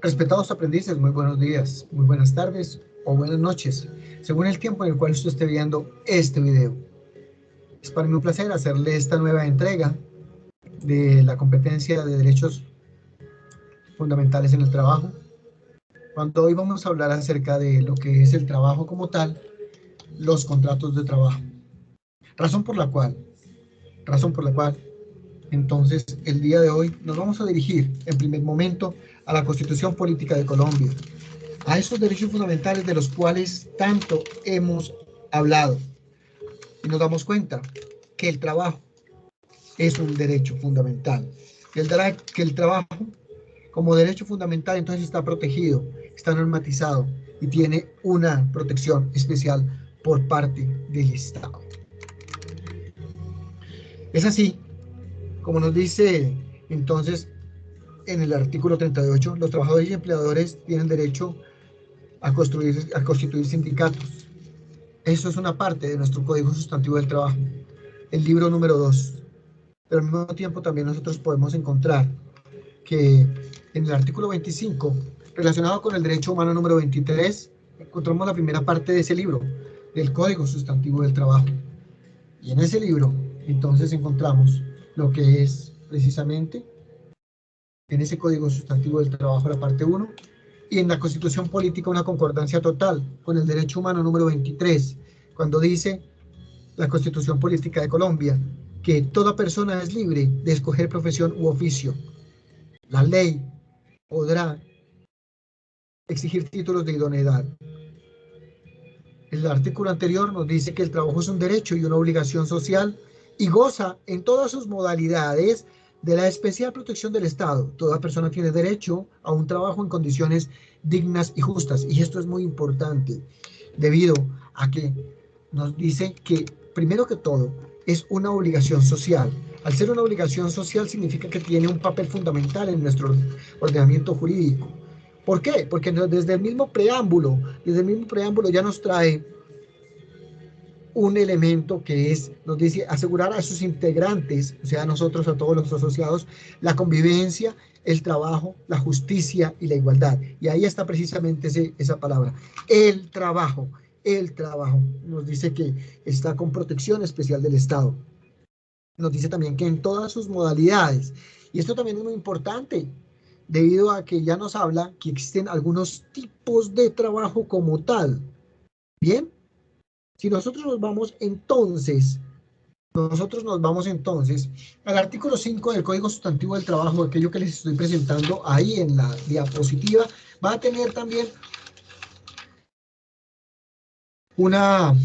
Respetados aprendices, muy buenos días, muy buenas tardes o buenas noches, según el tiempo en el cual usted esté viendo este video. Es para mí un placer hacerle esta nueva entrega de la competencia de derechos fundamentales en el trabajo, cuando hoy vamos a hablar acerca de lo que es el trabajo como tal, los contratos de trabajo. Razón por la cual, entonces, el día de hoy nos vamos a dirigir en primer momento a la Constitución Política de Colombia, a esos derechos fundamentales de los cuales tanto hemos hablado. Y nos damos cuenta que el trabajo es un derecho fundamental. Que el trabajo como derecho fundamental entonces está protegido, está normatizado y tiene una protección especial por parte del Estado. Es así, como nos dice entonces en el artículo 38, los trabajadores y empleadores tienen derecho a constituir sindicatos. Eso es una parte de nuestro Código Sustantivo del Trabajo, el libro número 2. Pero al mismo tiempo también nosotros podemos encontrar que en el artículo 25, relacionado con el derecho humano número 23, encontramos la primera parte de ese libro, del Código Sustantivo del Trabajo. Y en ese libro, entonces, encontramos lo que es precisamente en ese Código Sustantivo del Trabajo, la parte 1, y en la Constitución Política una concordancia total con el derecho humano número 23, cuando dice la Constitución Política de Colombia que toda persona es libre de escoger profesión u oficio. La ley podrá exigir títulos de idoneidad. El artículo anterior nos dice que el trabajo es un derecho y una obligación social y goza en todas sus modalidades de la especial protección del Estado. Toda persona tiene derecho a un trabajo en condiciones dignas y justas. Y esto es muy importante, debido a que nos dice que, primero que todo, es una obligación social. Al ser una obligación social significa que tiene un papel fundamental en nuestro ordenamiento jurídico. ¿Por qué? Porque desde el mismo preámbulo ya nos trae un elemento que es, nos dice, asegurar a sus integrantes, o sea, a nosotros, a todos los asociados, la convivencia, el trabajo, la justicia y la igualdad. Y ahí está precisamente esa palabra, el trabajo. El trabajo nos dice que está con protección especial del Estado. Nos dice también que en todas sus modalidades. Y esto también es muy importante, debido a que ya nos habla que existen algunos tipos de trabajo como tal. Bien, si nosotros nos vamos entonces al artículo 5 del Código Sustantivo del Trabajo, aquello que les estoy presentando ahí en la diapositiva, va a tener también una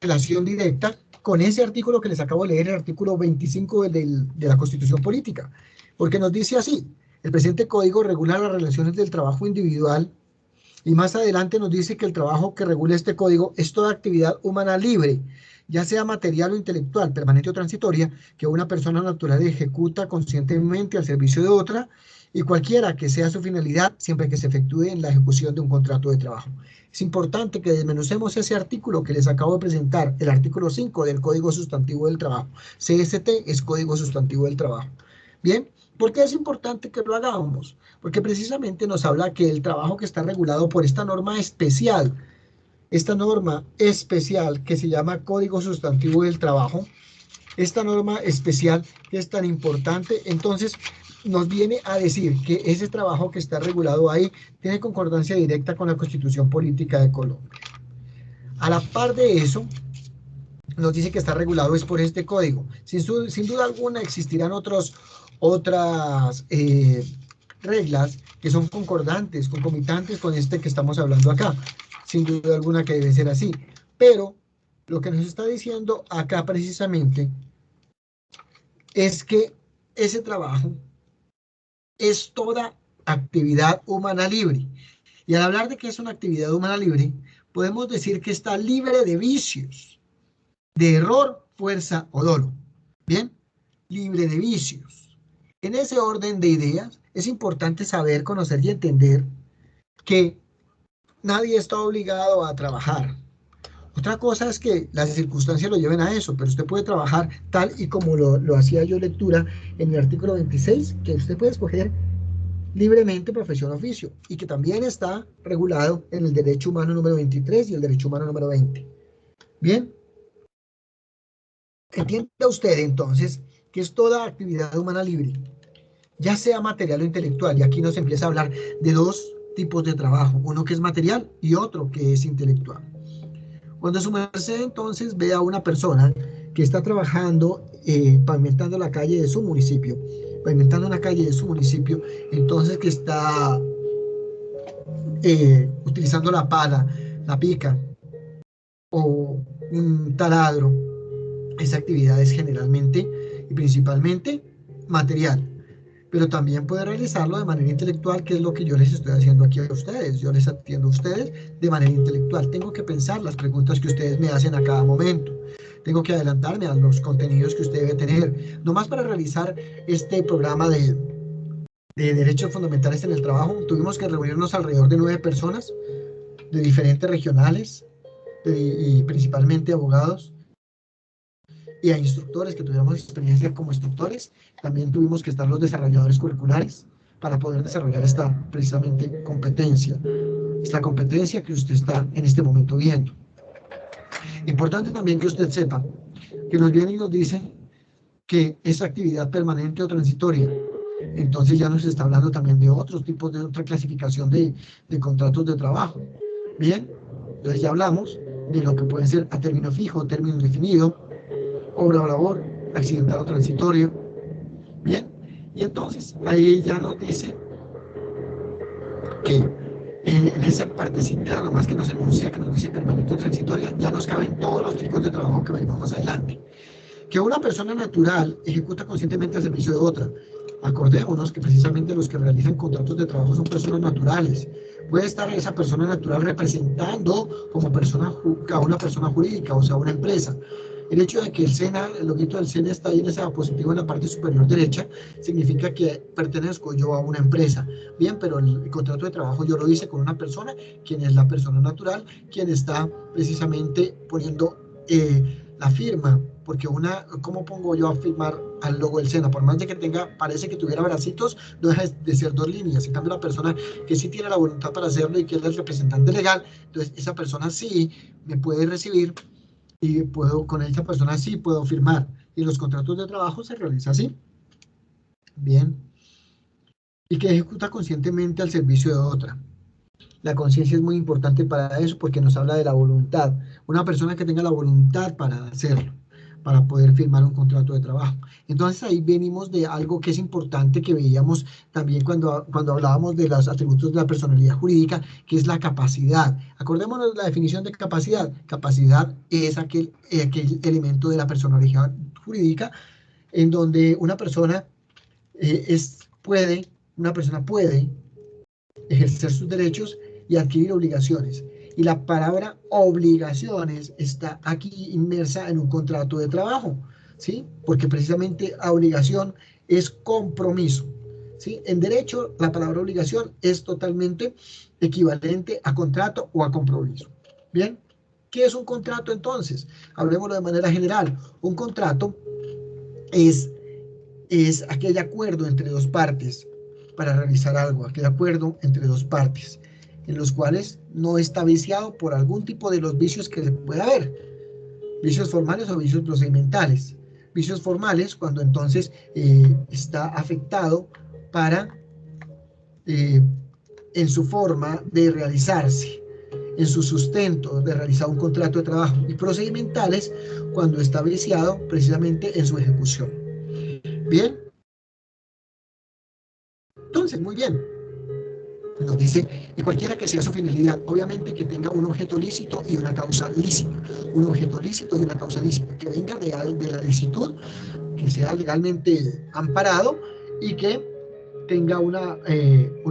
relación directa con ese artículo que les acabo de leer, el artículo 25 de la Constitución Política, porque nos dice así: el presente código regula las relaciones del trabajo individual, y más adelante nos dice que el trabajo que regula este código es toda actividad humana libre, ya sea material o intelectual, permanente o transitoria, que una persona natural ejecuta conscientemente al servicio de otra, y cualquiera que sea su finalidad, siempre que se efectúe en la ejecución de un contrato de trabajo. Es importante que desmenucemos ese artículo que les acabo de presentar, el artículo 5 del Código Sustantivo del Trabajo. CST es Código Sustantivo del Trabajo. Bien, ¿por qué es importante que lo hagamos? Porque precisamente nos habla que el trabajo que está regulado por esta norma especial que se llama Código Sustantivo del Trabajo, esta norma especial que es tan importante, entonces nos viene a decir que ese trabajo que está regulado ahí tiene concordancia directa con la Constitución Política de Colombia. A la par de eso, nos dice que está regulado es por este código. Sin duda alguna existirán otras reglas que son concordantes, concomitantes con este que estamos hablando acá. Sin duda alguna que debe ser así. Pero lo que nos está diciendo acá precisamente es que ese trabajo es toda actividad humana libre. Y al hablar de que es una actividad humana libre, podemos decir que está libre de vicios, de error, fuerza o dolo. Bien, libre de vicios. En ese orden de ideas, es importante saber, conocer y entender que nadie está obligado a trabajar. Otra cosa es que las circunstancias lo lleven a eso, pero usted puede trabajar tal y como lo hacía yo lectura en el artículo 26, que usted puede escoger libremente profesión o oficio, y que también está regulado en el derecho humano número 23 y el derecho humano número 20. Bien, entienda usted entonces que es toda actividad humana libre, ya sea material o intelectual, y aquí nos empieza a hablar de dos tipos de trabajo, uno que es material y otro que es intelectual. Cuando su merced entonces ve a una persona que está trabajando pavimentando la calle de su municipio, pavimentando una calle de su municipio, entonces que está utilizando la pala, la pica o un taladro, esa actividad es generalmente y principalmente material, pero también puede realizarlo de manera intelectual, que es lo que yo les estoy haciendo aquí a ustedes. Yo les atiendo a ustedes de manera intelectual. Tengo que pensar las preguntas que ustedes me hacen a cada momento. Tengo que adelantarme a los contenidos que usted debe tener. Nomás para realizar este programa de derechos fundamentales en el trabajo, tuvimos que reunirnos alrededor de 9 personas de diferentes regionales y principalmente abogados y a instructores que tuviéramos experiencia como instructores. También tuvimos que estar los desarrolladores curriculares para poder desarrollar esta precisamente competencia, esta competencia que usted está en este momento viendo. Importante también que usted sepa que nos viene y nos dice que es actividad permanente o transitoria. Entonces ya nos está hablando también de otros tipos, de otra clasificación de contratos de trabajo. Bien, entonces ya hablamos de lo que pueden ser a término fijo, término indefinido, obra o labor, accidental o transitorio. Bien, y entonces ahí ya nos dice que en esa partecita, nomás que nos enuncia, que nos dice permanente o transitoria, ya nos caben todos los tipos de trabajo que venimos más adelante. Que una persona natural ejecuta conscientemente el servicio de otra. Acordémonos que precisamente los que realizan contratos de trabajo son personas naturales. Puede estar esa persona natural representando como persona a una persona jurídica, o sea, una empresa. El hecho de que el SENA, el loguito del SENA está ahí en esa diapositiva en la parte superior derecha, significa que pertenezco yo a una empresa. Bien, pero el contrato de trabajo yo lo hice con una persona, quien es la persona natural, quien está precisamente poniendo la firma, porque ¿cómo pongo yo a firmar al logo del SENA? Por más de que parece que tuviera bracitos, no deja de ser 2 líneas. En cambio, la persona que sí tiene la voluntad para hacerlo y que es el representante legal, entonces esa persona sí me puede recibir y con esa persona sí puedo firmar. Y los contratos de trabajo se realizan así. Bien. Y que ejecuta conscientemente al servicio de otra. La conciencia es muy importante para eso porque nos habla de la voluntad. Una persona que tenga la voluntad para hacerlo, para poder firmar un contrato de trabajo. Entonces ahí venimos de algo que es importante que veíamos también cuando hablábamos de los atributos de la personalidad jurídica, que es la capacidde. Acordémonos de la definición de capacidad. Capacidad es aquel elemento de la personalidad jurídica en donde una persona puede ejercer sus derechos y adquirir obligaciones. Y la palabra obligaciones está aquí inmersa en un contrato de trabajo, ¿sí? Porque precisamente obligación es compromiso, ¿sí? En derecho, la palabra obligación es totalmente equivalente a contrato o a compromiso. ¿Bien? ¿Qué es un contrato entonces? Hablemoslo de manera general. Un contrato es aquel acuerdo entre dos partes para realizar algo, aquel acuerdo entre dos partes, en los cuales no está viciado por algún tipo de los vicios que pueda haber, vicios formales o vicios procedimentales. Vicios formales cuando entonces está afectado para, en su forma de realizarse, en su sustento de realizar un contrato de trabajo, y procedimentales cuando está viciado precisamente en su ejecución. Bien, entonces, muy bien. Nos dice, y cualquiera que sea su finalidad, obviamente que tenga un objeto lícito y una causa lícita, un objeto lícito y una causa lícita, que venga de la licitud, que sea legalmente amparado y que tenga un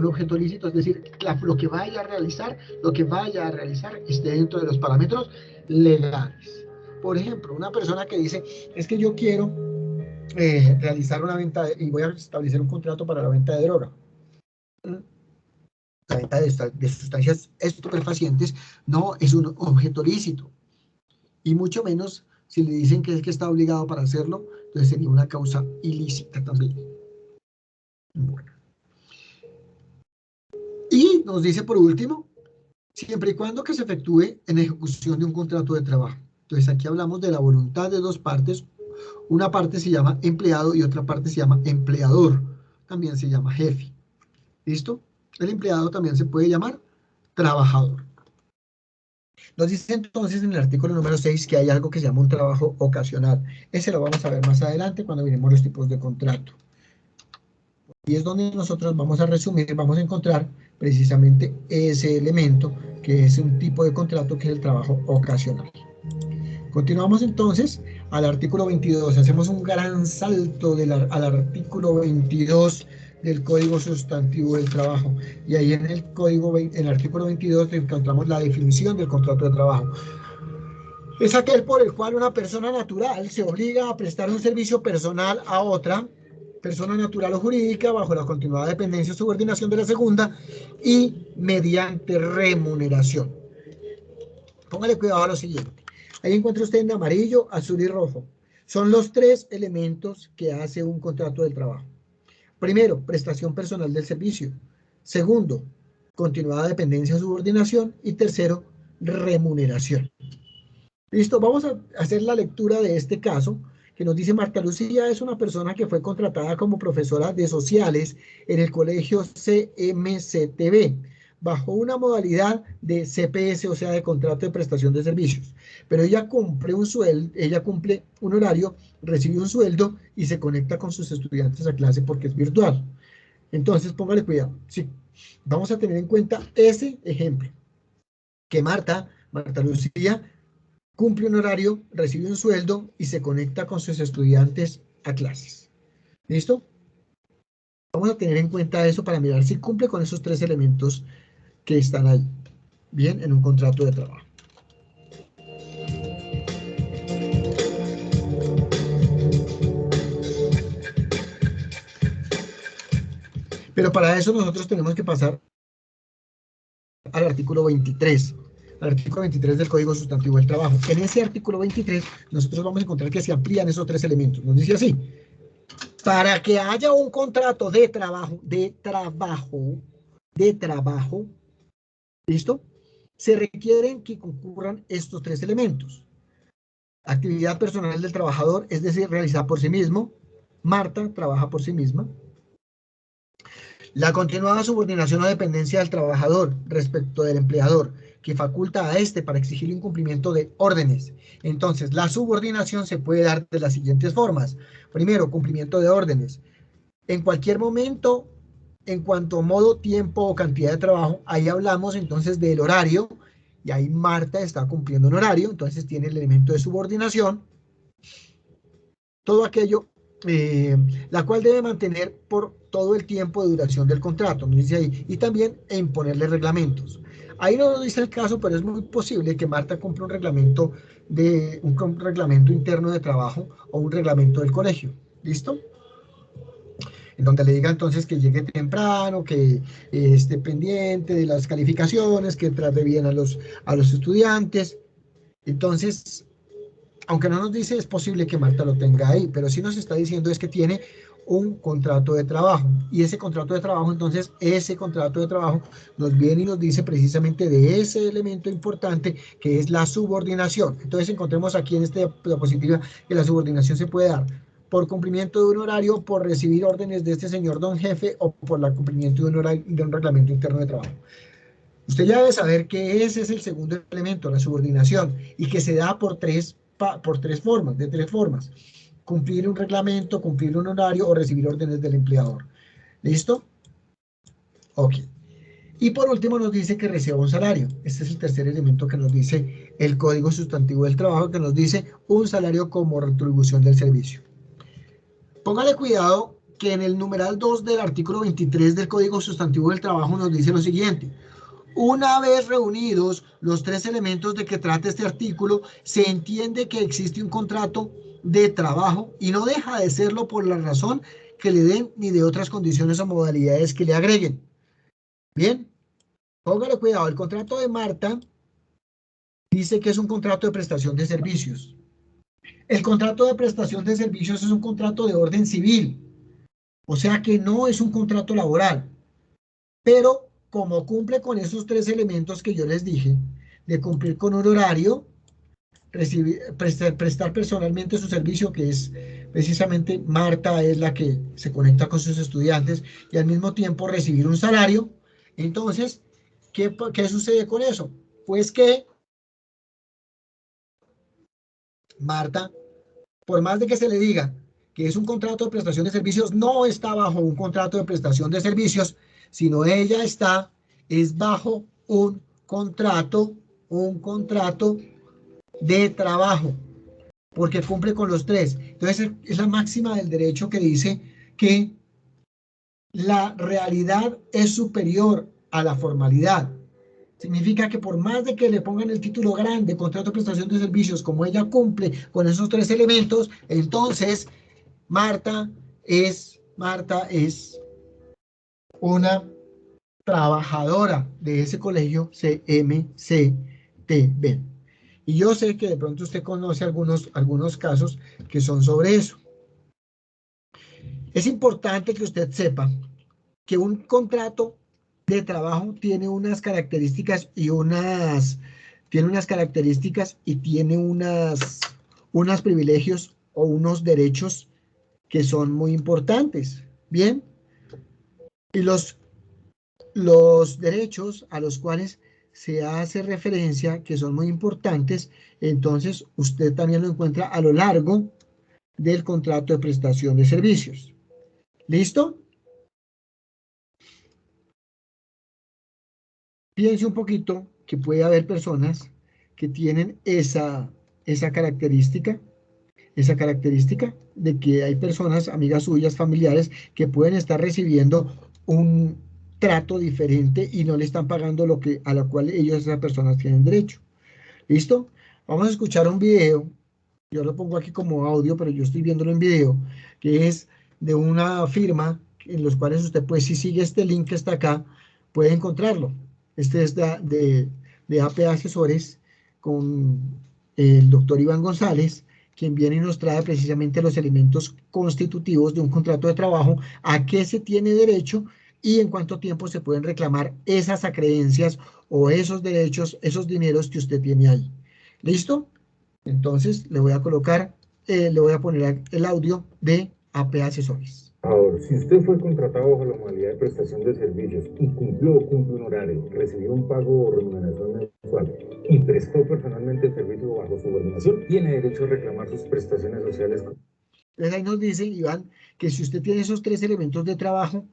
objeto lícito, es decir, lo que vaya a realizar esté dentro de los parámetros legales. Por ejemplo, una persona que dice, es que yo quiero realizar una venta y voy a establecer un contrato para la venta de droga. La venta de sustancias estupefacientes no es un objeto lícito, y mucho menos si le dicen que es que está obligado para hacerlo, entonces sería una causa ilícita también. Bueno. nos dice por último, siempre y cuando que se efectúe en ejecución de un contrato de trabajo. Entonces aquí hablamos de la voluntad de dos partes. Una parte se llama empleado y otra parte se llama empleador. También se llama jefe. ¿Listo? El empleado también se puede llamar trabajador. Nos dice entonces en el artículo número 6 que hay algo que se llama un trabajo ocasional. Ese lo vamos a ver más adelante cuando miremos los tipos de contrato. Y es donde nosotros vamos a resumir, vamos a encontrar precisamente ese elemento que es un tipo de contrato que es el trabajo ocasional. Continuamos entonces al artículo 22. Hacemos un gran salto al artículo 22 del Código Sustantivo del Trabajo. Y ahí en el artículo 22 encontramos la definición del contrato de trabajo. Es aquel por el cual una persona natural se obliga a prestar un servicio personal a otra persona natural o jurídica bajo la continuada dependencia o subordinación de la segunda y mediante remuneración. Póngale cuidado a lo siguiente. Ahí encuentra usted en amarillo, azul y rojo. Son los tres elementos que hace un contrato de trabajo. Primero, prestación personal del servicio. Segundo, continuada dependencia o subordinación. Y tercero, remuneración. Listo, vamos a hacer la lectura de este caso que nos dice: Marta Lucía es una persona que fue contratada como profesora de sociales en el colegio CMCTV bajo una modalidad de CPS, o sea, de contrato de prestación de servicios. Pero ella cumple un horario, recibe un sueldo y se conecta con sus estudiantes a clase porque es virtual. Entonces, póngale cuidado. Sí, vamos a tener en cuenta ese ejemplo, que Marta Lucía, cumple un horario, recibe un sueldo y se conecta con sus estudiantes a clases. ¿Listo? Vamos a tener en cuenta eso para mirar si cumple con esos tres elementos que están ahí, bien, en un contrato de trabajo. Pero para eso nosotros tenemos que pasar al artículo 23. Al artículo 23 del Código Sustantivo del Trabajo. En ese artículo 23 nosotros vamos a encontrar que se amplían esos tres elementos. Nos dice así: para que haya un contrato de trabajo, ¿listo? Se requieren que concurran estos tres elementos. Actividad personal del trabajador, es decir, realizada por sí mismo. Marta trabaja por sí misma. La continuada subordinación o dependencia del trabajador respecto del empleador, que faculta a este para exigir un cumplimiento de órdenes. Entonces, la subordinación se puede dar de las siguientes formas. Primero, cumplimiento de órdenes. En cualquier momento, en cuanto a modo, tiempo o cantidad de trabajo, ahí hablamos entonces del horario, y ahí Marta está cumpliendo un horario, entonces tiene el elemento de subordinación. Todo aquello, la cual debe mantener por todo el tiempo de duración del contrato, nos dice ahí, y también imponerle reglamentos. Ahí no nos dice el caso, pero es muy posible que Marta cumpla un reglamento interno de trabajo o un reglamento del colegio. ¿Listo? En donde le diga entonces que llegue temprano, que esté pendiente de las calificaciones, que trate bien a los estudiantes. Entonces, aunque no nos dice, es posible que Marta lo tenga ahí, pero sí nos está diciendo es que tiene un contrato de trabajo. Y ese contrato de trabajo, entonces, ese contrato de trabajo nos viene y nos dice precisamente de ese elemento importante que es la subordinación. Entonces, encontremos aquí en esta diapositiva que la subordinación se puede dar por cumplimiento de un horario, por recibir órdenes de este señor don jefe o por el cumplimiento de un reglamento interno de trabajo. Usted ya debe saber que ese es el segundo elemento, la subordinación, y que se da por tres formas. Cumplir un reglamento, cumplir un horario o recibir órdenes del empleador. ¿Listo? Ok. Y por último nos dice que reciba un salario. Este es el tercer elemento que nos dice el Código Sustantivo del Trabajo, que nos dice un salario como retribución del servicio. Póngale cuidado que en el numeral 2 del artículo 23 del Código Sustantivo del Trabajo nos dice lo siguiente: una vez reunidos los tres elementos de que trata este artículo, se entiende que existe un contrato de trabajo y no deja de serlo por la razón que le den ni de otras condiciones o modalidades que le agreguen. Bien, póngale cuidado, el contrato de Marta dice que es un contrato de prestación de servicios. El contrato de prestación de servicios es un contrato de orden civil, o sea que no es un contrato laboral, pero como cumple con esos tres elementos que yo les dije, de cumplir con un horario, prestar personalmente su servicio, que es precisamente Marta es la que se conecta con sus estudiantes, y al mismo tiempo recibir un salario. Entonces, ¿qué sucede con eso? Pues que Marta, por más de que se le diga que es un contrato de prestación de servicios, no está bajo un contrato de prestación de servicios, sino ella es bajo un contrato de trabajo, porque cumple con los tres. Entonces, es la máxima del derecho que dice que la realidad es superior a la formalidad. Significa que por más de que le pongan el título grande, contrato de prestación de servicios, como ella cumple con esos tres elementos, entonces Marta es una trabajadora de ese colegio CMCTB. Y yo sé que de pronto usted conoce algunos casos que son sobre eso. Es importante que usted sepa que un contrato de trabajo tiene unas características y tiene unos privilegios o unos derechos que son muy importantes. Bien, y los derechos a los cuales se hace referencia, que son muy importantes, entonces usted también lo encuentra a lo largo del contrato de prestación de servicios. ¿Listo? Piense un poquito que puede haber personas que tienen esa característica de que hay personas, amigas suyas, familiares, que pueden estar recibiendo un trato diferente y no le están pagando a lo cual esas personas tienen derecho. ¿Listo? Vamos a escuchar un video. Yo lo pongo aquí como audio, pero yo estoy viéndolo en video, que es de una firma en los cuales usted, pues, si sigue este link que está acá, puede encontrarlo. Este es de AP Asesores con el doctor Iván González, quien viene y nos trae precisamente los elementos constitutivos de un contrato de trabajo, a qué se tiene derecho y en cuánto tiempo se pueden reclamar esas acreencias o esos derechos, esos dineros que usted tiene ahí. ¿Listo? Entonces le voy a poner el audio de AP Asesores. Ahora, si usted fue contratado bajo la modalidad de prestación de servicios y cumplió o cumple un horario, recibió un pago o remuneración mensual y prestó personalmente el servicio bajo subordinación, tiene derecho a reclamar sus prestaciones sociales. Entonces ahí nos dice, Iván, que si usted tiene esos tres elementos de trabajo,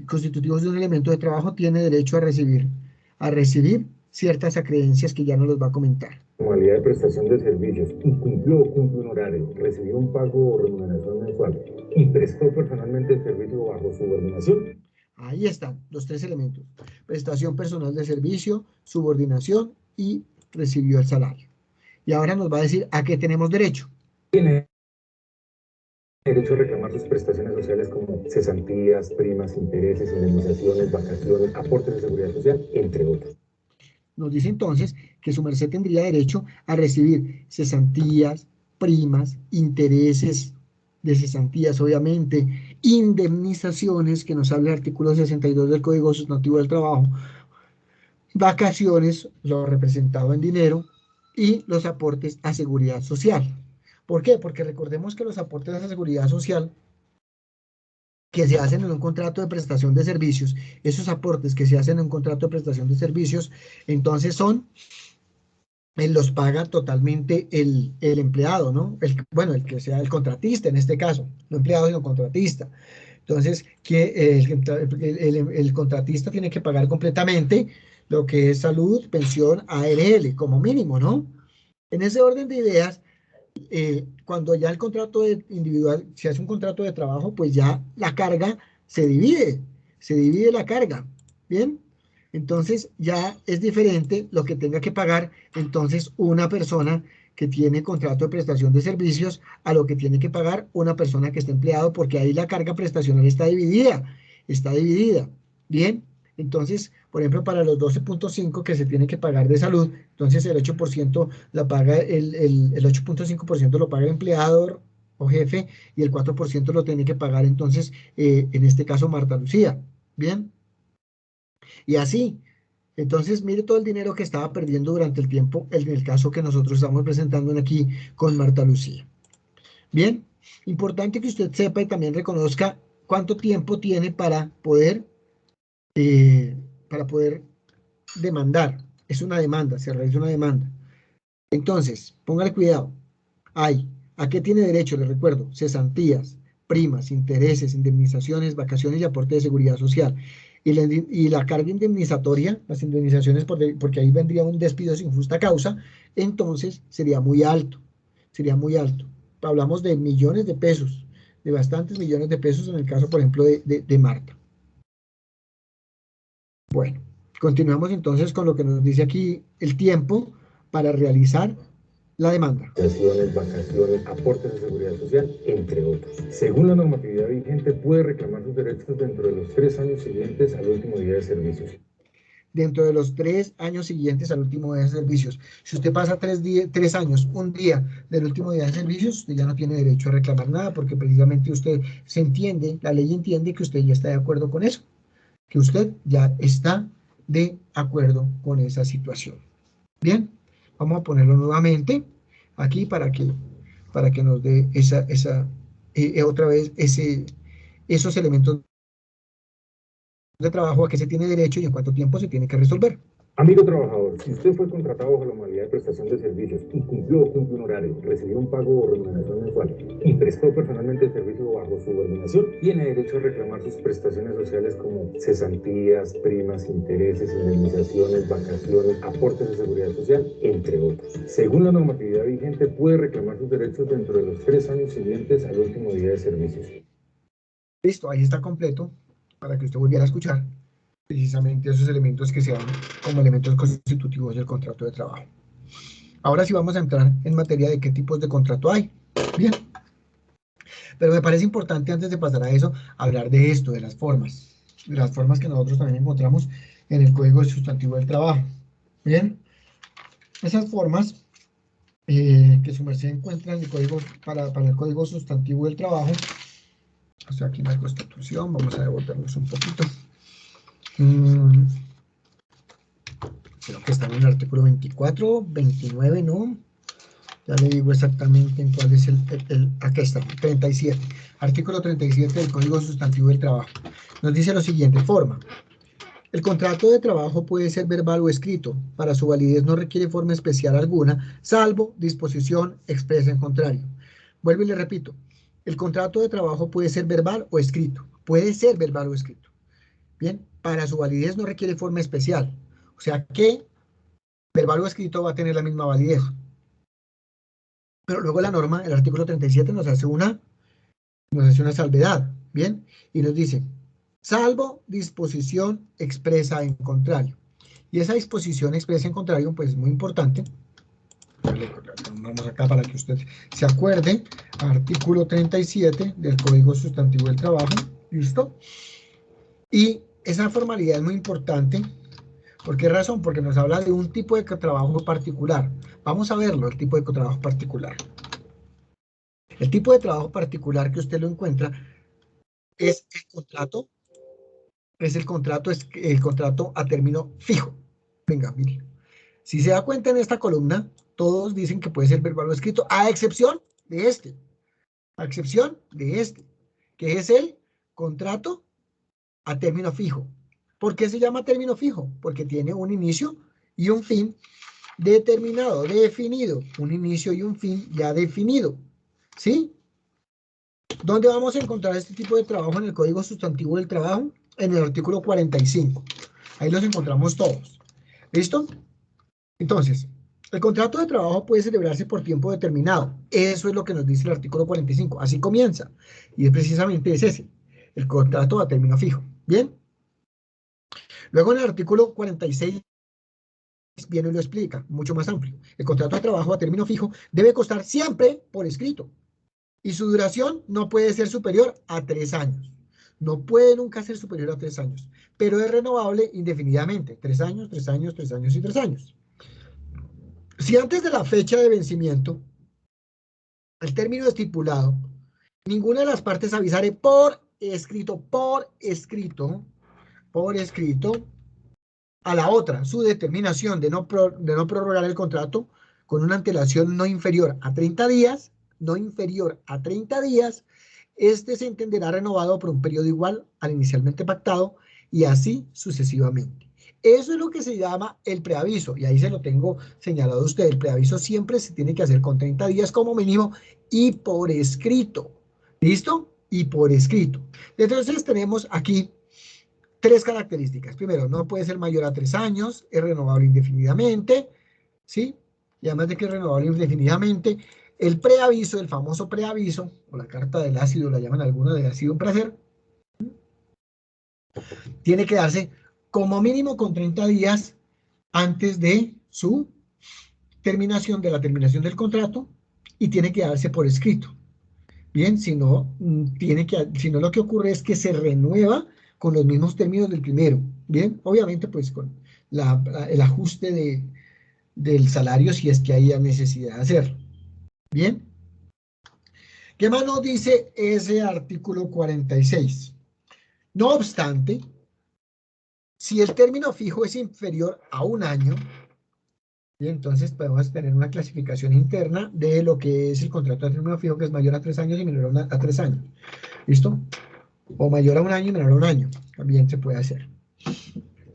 constitutivos de un elemento de trabajo, tiene derecho a recibir ciertas acreencias que ya nos los va a comentar. Modalidad de prestación de servicios y cumplió o cumple un horario, recibió un pago o remuneración mensual y prestó personalmente el servicio bajo subordinación. Ahí están los tres elementos: prestación personal de servicio, subordinación y recibió el salario. Y ahora nos va a decir a qué tenemos derecho. Tiene derecho a reclamar sus prestaciones sociales como cesantías, primas, intereses, indemnizaciones, vacaciones, aportes de seguridad social, entre otros. Nos dice entonces que su merced tendría derecho a recibir cesantías, primas, intereses de cesantías, obviamente, indemnizaciones, que nos habla el artículo 62 del Código Sustantivo del Trabajo, vacaciones, lo representado en dinero, y los aportes a seguridad social. ¿Por qué? Porque recordemos que los aportes a seguridad social que se hacen en un contrato de prestación de servicios, esos aportes que se hacen en un contrato de prestación de servicios, entonces los paga totalmente el empleado, ¿no? Bueno, el que sea el contratista en este caso, no empleado sino contratista. Entonces, el contratista tiene que pagar completamente lo que es salud, pensión, ARL, como mínimo, ¿no? En ese orden de ideas, cuando ya el contrato individual, si hace un contrato de trabajo, pues ya la carga se divide la carga, ¿bien? Entonces ya es diferente lo que tenga que pagar entonces una persona que tiene contrato de prestación de servicios a lo que tiene que pagar una persona que está empleado, porque ahí la carga prestacional está dividida, ¿bien? Entonces, por ejemplo, para los 12.5 que se tiene que pagar de salud, entonces el 8% la paga el 8.5% lo paga el empleador o jefe, y el 4% lo tiene que pagar entonces, en este caso, Marta Lucía. Bien. Y así, entonces mire todo el dinero que estaba perdiendo durante el tiempo, en el caso que nosotros estamos presentando aquí con Marta Lucía. Bien, importante que usted sepa y también reconozca cuánto tiempo tiene para poder demandar. Es una demanda, se realiza una demanda. Entonces, póngale cuidado. ¿A qué tiene derecho? Les recuerdo, cesantías, primas, intereses, indemnizaciones, vacaciones y aporte de seguridad social. Y la carga indemnizatoria, las indemnizaciones porque ahí vendría un despido sin justa causa, entonces sería muy alto, sería muy alto. Hablamos de millones de pesos, de bastantes millones de pesos en el caso, por ejemplo, de Marta. Bueno, continuamos entonces con lo que nos dice aquí el tiempo para realizar la demanda. Vacaciones, aportes de seguridad social, entre otros. Según la normatividad vigente, puede reclamar sus derechos dentro de los 3 años siguientes al último día de servicios. Dentro de los 3 años siguientes al último día de servicios. Si usted pasa 3 años, un día del último día de servicios, usted ya no tiene derecho a reclamar nada porque precisamente usted se entiende, la ley entiende que usted ya está de acuerdo con eso, que usted ya está de acuerdo con esa situación. Bien, vamos a ponerlo nuevamente aquí para que nos dé otra vez esos elementos de trabajo a que se tiene derecho y en cuánto tiempo se tiene que resolver. Amigo trabajador, si usted fue contratado bajo la modalidad de prestación de servicios y cumplió un horario, recibió un pago o remuneración mensual y prestó personalmente el servicio bajo subordinación, tiene derecho a reclamar sus prestaciones sociales como cesantías, primas, intereses, indemnizaciones, vacaciones, aportes de seguridad social, entre otros. Según la normatividad vigente, puede reclamar sus derechos dentro de los 3 años siguientes al último día de servicios. Listo, ahí está completo para que usted volviera a escuchar precisamente esos elementos que sean como elementos constitutivos del contrato de trabajo. Ahora sí vamos a entrar en materia de qué tipos de contrato hay. Bien, pero me parece importante antes de pasar a eso, hablar de esto, de las formas que nosotros también encontramos en el Código Sustantivo del Trabajo. Bien, esas formas que su merced encuentra en el código, para el Código Sustantivo del Trabajo, o sea, aquí en la Constitución, vamos a devolvernos un poquito. Creo que está en el artículo 24, 29, ¿no? Ya le digo exactamente en cuál es aquí está, 37. Artículo 37 del Código Sustantivo del Trabajo. Nos dice lo siguiente, forma. El contrato de trabajo puede ser verbal o escrito. Para su validez no requiere forma especial alguna, salvo disposición expresa en contrario. Vuelvo y le repito. El contrato de trabajo puede ser verbal o escrito. Puede ser verbal o escrito. Bien, para su validez no requiere forma especial. O sea que verbal o escrito va a tener la misma validez. Pero luego la norma, el artículo 37, nos hace una salvedad, ¿bien? Y nos dice, salvo disposición expresa en contrario. Y esa disposición expresa en contrario, pues es muy importante. Vamos acá para que usted se acuerde. Artículo 37 del Código Sustantivo del Trabajo. ¿Listo? Y esa formalidad es muy importante. ¿Por qué razón? Porque nos habla de un tipo de trabajo particular. Vamos a verlo, el tipo de trabajo particular. El tipo de trabajo particular que usted lo encuentra es el contrato a término fijo. Venga, mire. Si se da cuenta en esta columna, todos dicen que puede ser verbal o escrito, a excepción de este, que es el contrato a término fijo. ¿Por qué se llama término fijo? Porque tiene un inicio y un fin determinado, definido, un inicio y un fin ya definido, ¿sí? ¿Dónde vamos a encontrar este tipo de trabajo en el Código Sustantivo del Trabajo? En el artículo 45. Ahí los encontramos todos. ¿Listo? Entonces, el contrato de trabajo puede celebrarse por tiempo determinado. Eso es lo que nos dice el artículo 45. Así comienza. Y es precisamente ese, el contrato a término fijo. ¿Bien? Luego en el artículo 46 viene y lo explica, mucho más amplio. El contrato de trabajo a término fijo debe constar siempre por escrito. Y su duración no puede ser superior a 3 años. No puede nunca ser superior a 3 años. Pero es renovable indefinidamente. 3 años, 3 años, 3 años y 3 años. Si antes de la fecha de vencimiento, el término estipulado, ninguna de las partes avisare por escrito, a la otra, su determinación de no prorrogar el contrato con una antelación no inferior a 30 días, este se entenderá renovado por un periodo igual al inicialmente pactado y así sucesivamente. Eso es lo que se llama el preaviso, y ahí se lo tengo señalado a usted. El preaviso siempre se tiene que hacer con 30 días como mínimo y por escrito. ¿Listo? Y por escrito. Entonces tenemos aquí 3 características. Primero, no puede ser mayor a 3 años, es renovable indefinidamente, ¿sí? Y además de que es renovable indefinidamente, el preaviso, el famoso preaviso, o la carta del ácido, la llaman algunos de ácido un placer, tiene que darse como mínimo con 30 días antes de su terminación, de la terminación del contrato, y tiene que darse por escrito. Bien, si no, si no, lo que ocurre es que se renueva con los mismos términos del primero. Bien, obviamente pues con el ajuste del salario si es que haya necesidad de hacerlo. Bien. ¿Qué más nos dice ese artículo 46? No obstante, si el término fijo es inferior a un año, y entonces podemos tener una clasificación interna de lo que es el contrato de término fijo, que es mayor a 3 años y menor a 3 años. ¿Listo? O mayor a un año y menor a un año. También se puede hacer.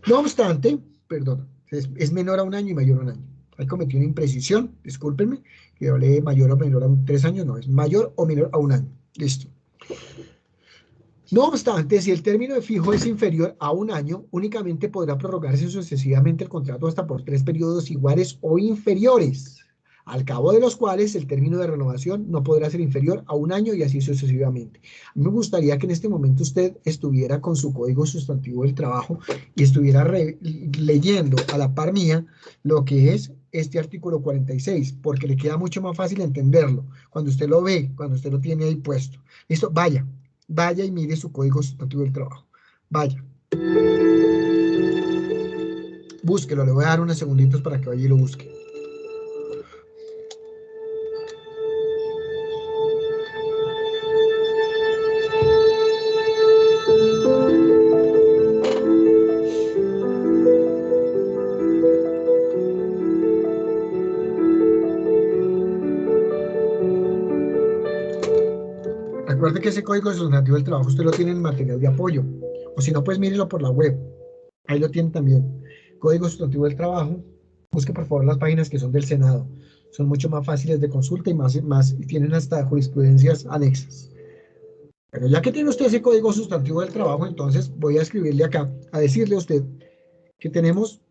No obstante, perdón, es menor a un año y mayor a un año. Ahí cometí una imprecisión, discúlpenme, que yo leí mayor o menor a 3 años, no, es mayor o menor a un año. Listo. No obstante, si el término fijo es inferior a un año, únicamente podrá prorrogarse sucesivamente el contrato hasta por 3 periodos iguales o inferiores, al cabo de los cuales el término de renovación no podrá ser inferior a un año y así sucesivamente. A mí me gustaría que en este momento usted estuviera con su código sustantivo del trabajo y estuviera leyendo a la par mía lo que es este artículo 46, porque le queda mucho más fácil entenderlo cuando usted lo ve, cuando usted lo tiene ahí puesto. Listo, vaya y mire su código sustantivo del trabajo. Vaya. Búsquelo, le voy a dar unos segunditos para que vaya y lo busque. Recuerde que ese código sustantivo del trabajo usted lo tiene en material de apoyo. O si no, pues mírelo por la web. Ahí lo tienen también. Código sustantivo del trabajo. Busque por favor las páginas que son del Senado. Son mucho más fáciles de consulta y tienen hasta jurisprudencias anexas. Pero ya que tiene usted ese código sustantivo del trabajo, entonces voy a escribirle acá, a decirle a usted que tenemos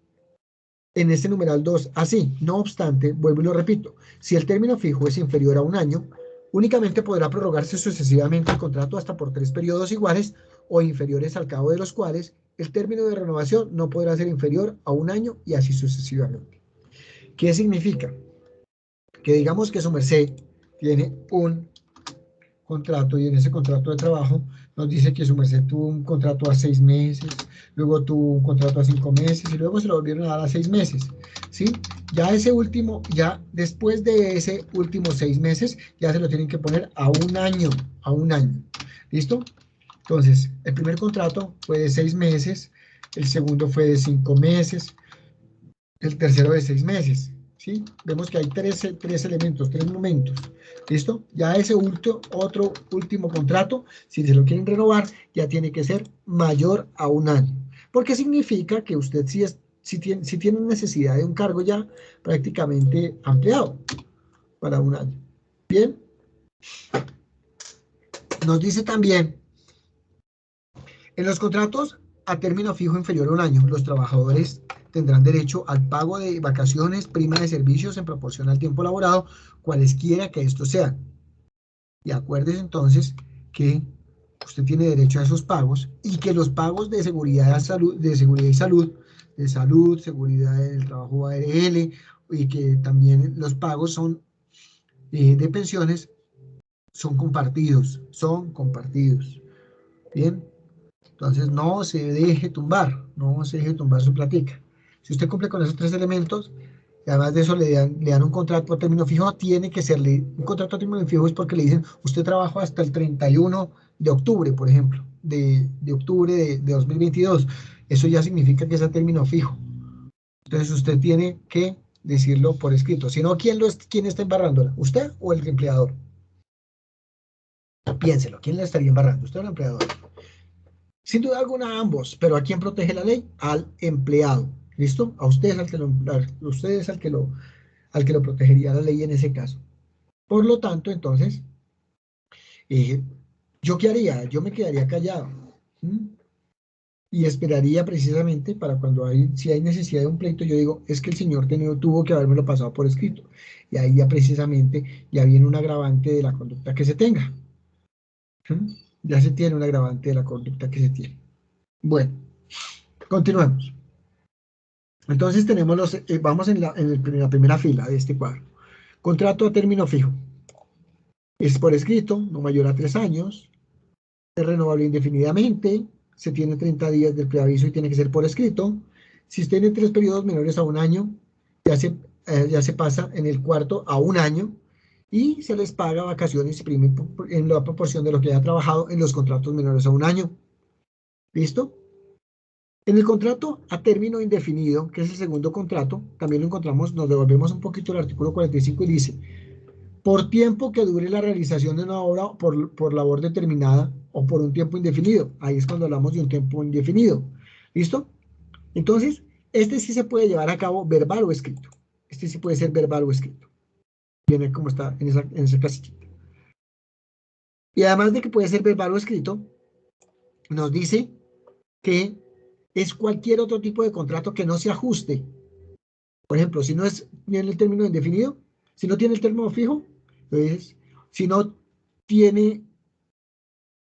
en este numeral 2, así, no obstante, vuelvo y lo repito, si el término fijo es inferior a un año, únicamente podrá prorrogarse sucesivamente el contrato hasta por 3 periodos iguales o inferiores al cabo de los cuales el término de renovación no podrá ser inferior a un año y así sucesivamente. ¿Qué significa? Que digamos que su merced tiene un contrato y en ese contrato de trabajo nos dice que su merced tuvo un contrato a 6 meses, luego tuvo un contrato a 5 meses y luego se lo volvieron a dar a 6 meses, ¿sí? Ya ese último, ya después de ese último 6 meses, ya se lo tienen que poner a un año, ¿listo? Entonces, el primer contrato fue de 6 meses, el segundo fue de 5 meses, el tercero de 6 meses, ¿sí? Vemos que hay tres elementos, 3 momentos. ¿Listo? Ya ese otro último contrato, si se lo quieren renovar, ya tiene que ser mayor a un año. Porque significa que usted si tiene necesidad de un cargo ya prácticamente ampliado para un año. Bien. Nos dice también, en los contratos a término fijo inferior a un año, los trabajadores tendrán derecho al pago de vacaciones, prima de servicios en proporción al tiempo laborado, cualesquiera que estos sean. Y acuérdese entonces que usted tiene derecho a esos pagos y que los pagos de seguridad y salud, seguridad del trabajo ARL, y que también los pagos son de pensiones son compartidos. Bien, entonces no se deje tumbar su platica. Si usted cumple con esos 3 elementos, y además de eso le dan un contrato a término fijo, tiene que serle un contrato a término fijo es porque le dicen, usted trabaja hasta el 31 de octubre, por ejemplo, de octubre de 2022, Eso ya significa que es a término fijo. Entonces usted tiene que decirlo por escrito. Si no, ¿quién está embarrándola? ¿Usted o el empleador? Piénselo, ¿quién la estaría embarrando? ¿Usted o el empleador? Sin duda alguna ambos, pero ¿a quién protege la ley? Al empleado. ¿Listo? A ustedes al que lo protegería la ley en ese caso. Por lo tanto, entonces, eh, ¿yo qué haría? Yo me quedaría callado. ¿Mm? Y esperaría precisamente para si hay necesidad de un pleito, yo digo, es que el señor tuvo que habérmelo pasado por escrito. Y ahí ya precisamente ya viene un agravante de la conducta que se tenga. ¿Mm? Ya se tiene un agravante de la conducta que se tiene. Bueno, continuemos. Entonces vamos en la primera fila de este cuadro. Contrato a término fijo. Es por escrito, no mayor a 3 años. Es renovable indefinidamente. Se tiene 30 días del preaviso y tiene que ser por escrito. Si usted tiene 3 periodos menores a 1 año, ya se pasa en el cuarto a 1 año y se les paga vacaciones en la proporción de lo que haya trabajado en los contratos menores a 1 año. ¿Listo? En el contrato a término indefinido, que es el segundo contrato, también lo encontramos, nos devolvemos un poquito al artículo 45 y dice, por tiempo que dure la realización de una obra por labor determinada o por un tiempo indefinido. Ahí es cuando hablamos de un tiempo indefinido. ¿Listo? Entonces, este sí se puede llevar a cabo verbal o escrito. Este sí puede ser verbal o escrito. Viene como está en esa casillita. Y además de que puede ser verbal o escrito, nos dice que es cualquier otro tipo de contrato que no se ajuste. Por ejemplo, si no tiene el término indefinido, si no tiene el término fijo, entonces, si no tiene